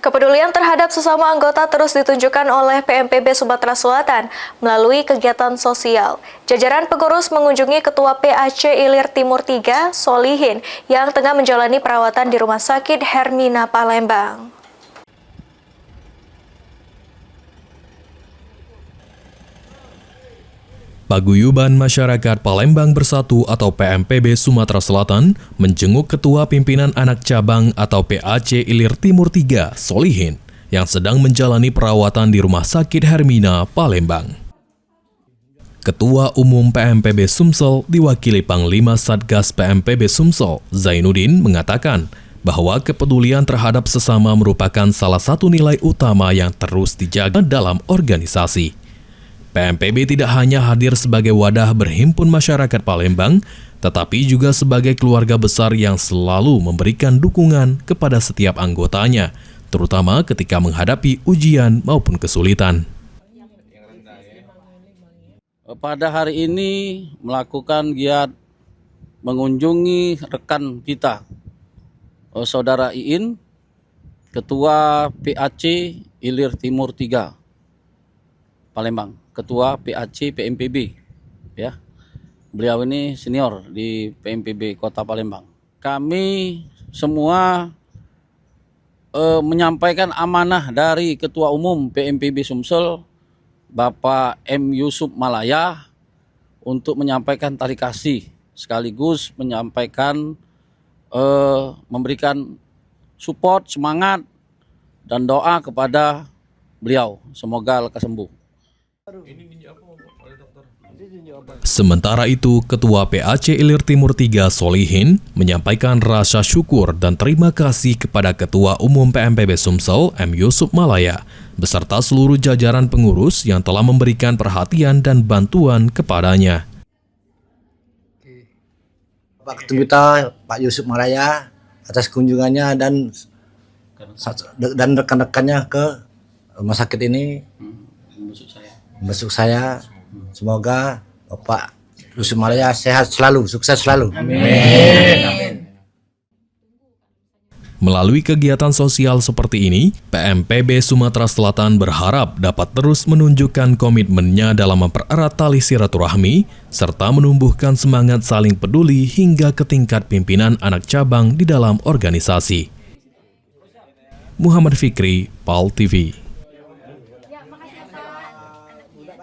Kepedulian terhadap sesama anggota terus ditunjukkan oleh PMPB Sumatera Selatan melalui kegiatan sosial. Jajaran pengurus mengunjungi Ketua PAC Ilir Timur 3, Solihin, yang tengah menjalani perawatan di Rumah Sakit Hermina, Palembang. Paguyuban Masyarakat Palembang Bersatu atau PMPB Sumatera Selatan menjenguk Ketua Pimpinan Anak Cabang atau PAC Ilir Timur 3, Solihin, yang sedang menjalani perawatan di Rumah Sakit Hermina, Palembang. Ketua Umum PMPB Sumsel diwakili Panglima Satgas PMPB Sumsel, Zainuddin, mengatakan bahwa kepedulian terhadap sesama merupakan salah satu nilai utama yang terus dijaga dalam organisasi. PMPB tidak hanya hadir sebagai wadah berhimpun masyarakat Palembang, tetapi juga sebagai keluarga besar yang selalu memberikan dukungan kepada setiap anggotanya, terutama ketika menghadapi ujian maupun kesulitan. Pada hari ini melakukan giat mengunjungi rekan kita, Saudara Iin, Ketua PAC Ilir Timur 3, Palembang. Ketua PAC PMPB, ya. Beliau ini senior di PMPB Kota Palembang. Kami semua menyampaikan amanah dari Ketua Umum PMPB Sumsel, Bapak M. Yusuf Malaya, untuk menyampaikan tarik kasih, sekaligus menyampaikan memberikan support, semangat, dan doa kepada beliau. Semoga lekas sembuh. Sementara itu, Ketua PAC Ilir Timur 3, Solihin, menyampaikan rasa syukur dan terima kasih kepada Ketua Umum PMPB Sumsel, M. Yusuf Malaya, beserta seluruh jajaran pengurus yang telah memberikan perhatian dan bantuan kepadanya. Pak Ketua kita, Pak Yusuf Malaya, atas kunjungannya dan rekan-rekannya ke rumah sakit ini, membesuk saya. Semoga Bapak Yusuf Malaya sehat selalu, sukses selalu. Amin. Melalui kegiatan sosial seperti ini, PMPB Sumatera Selatan berharap dapat terus menunjukkan komitmennya dalam mempererat tali silaturahmi, serta menumbuhkan semangat saling peduli hingga ke tingkat pimpinan anak cabang di dalam organisasi. Muhammad Fikri, PAL TV.